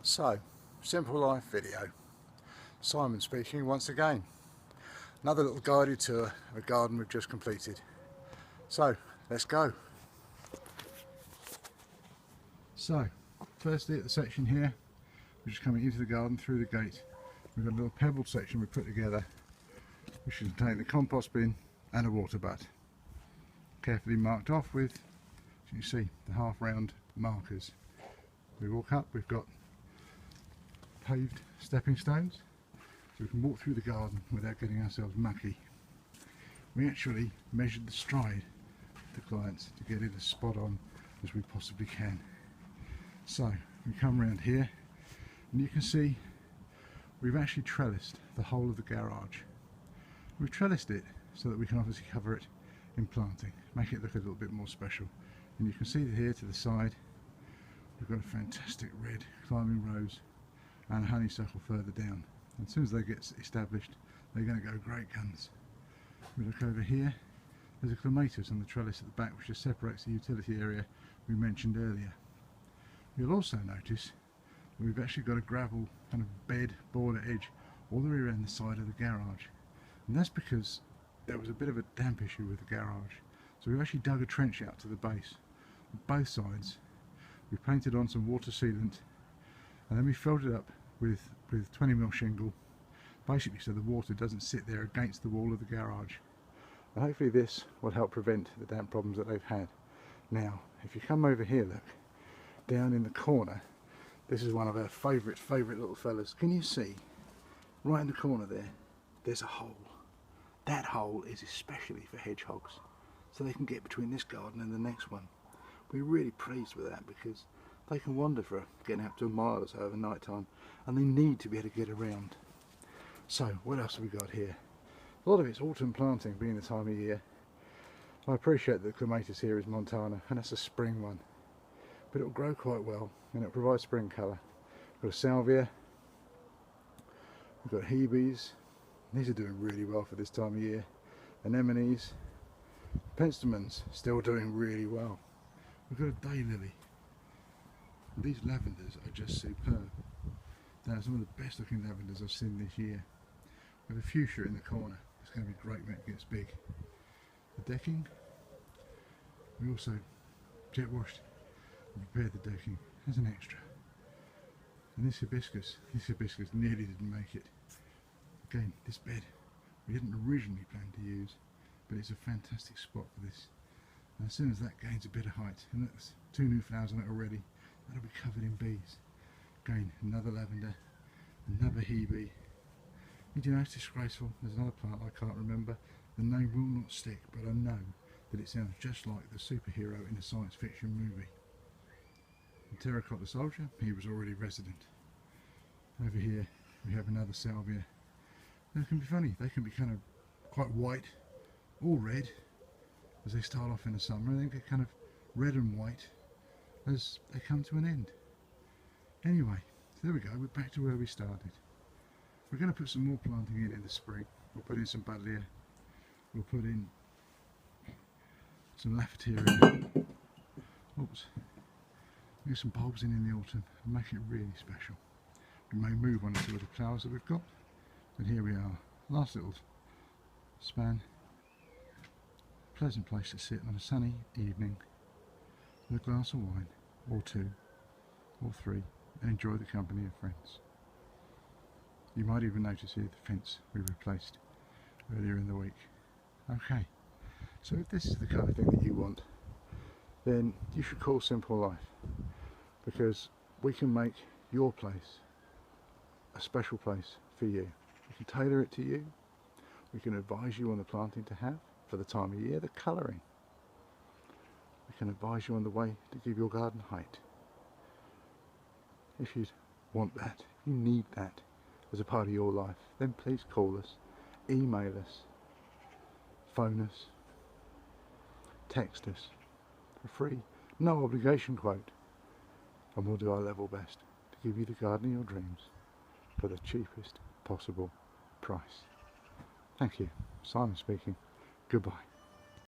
So, simple life video. Simon speaking once again. Another little guided tour of a garden we've just completed. So, let's go. So, firstly at the section here, we're just coming into the garden through the gate. We've got a little pebbled section we put together, which should contain the compost bin and a water butt. Carefully marked off with, as you see, the half round markers. We walk up, we've got paved stepping stones, so we can walk through the garden without getting ourselves mucky. We actually measured the stride of the clients to get it as spot on as we possibly can. So we come around here and you can see we've actually trellised the whole of the garage. We've trellised it so that we can obviously cover it in planting, make it look a little bit more special. And you can see here to the side we've got a fantastic red climbing rose and a honeysuckle further down. And as soon as they get established, they're going to go great guns. We look over here, there's a clematis on the trellis at the back which just separates the utility area we mentioned earlier. You'll also notice we've actually got a gravel kind of bed border edge all the way around the side of the garage. And that's because there was a bit of a damp issue with the garage. So we've actually dug a trench out to the base. On both sides, we painted on some water sealant and then we filled it up with 20mm shingle, basically so the water doesn't sit there against the wall of the garage. And hopefully this will help prevent the damp problems that they've had. Now, if you come over here, look, down in the corner, this is one of our favourite little fellas. Can you see, right in the corner there, there's a hole. That hole is especially for hedgehogs, so they can get between this garden and the next one. We're really pleased with that because they can wander for getting up to a mile or so over night time, and they need to be able to get around. So what else have we got here? A lot of it's autumn planting, being the time of year. I appreciate that the clematis here is Montana, and that's a spring one, but it'll grow quite well and it'll provide spring colour. We've got a salvia, we've got hebes, these are doing really well for this time of year. Anemones, penstemons still doing really well. We've got a daylily. These lavenders are just superb. They are some of the best looking lavenders I've seen this year. We have a fuchsia in the corner. It's going to be great when it gets big. The decking, we also jet washed and prepared the decking as an extra. And this hibiscus nearly didn't make it. Again, this bed we didn't originally plan to use, but it's a fantastic spot for this. And as soon as that gains a bit of height, and there's 2 new flowers on it already, that'll be covered in bees. Again, another lavender, another hebe. You know, it's disgraceful. There's another plant I can't remember. The name will not stick, but I know that it sounds just like the superhero in a science fiction movie. The terracotta soldier, he was already resident. Over here we have another salvia. They can be funny, they can be kind of quite white or red as they start off in the summer, and then get kind of red and white as they come to an end. Anyway, so there we go, we're back to where we started. We're going to put some more planting in the spring. We'll put in some buddleia, we'll put in some laphatiria, oops, we'll get some bulbs in the autumn and make it really special. We may move on to the flowers that we've got, but here we are, last little span. Pleasant place to sit on a sunny evening with a glass of wine, or 2, or 3, and enjoy the company of friends. You might even notice here the fence we replaced earlier in the week. Okay, so if this is the kind of thing that you want, then you should call Simple Life, because we can make your place a special place for you. We can tailor it to you, we can advise you on the planting to have for the time of year, the colouring. We can advise you on the way to give your garden height. If you want that, you need that as a part of your life, then please call us, email us, phone us, text us for free, no obligation quote, and we'll do our level best to give you the garden of your dreams for the cheapest possible price. Thank you. Simon speaking. Goodbye.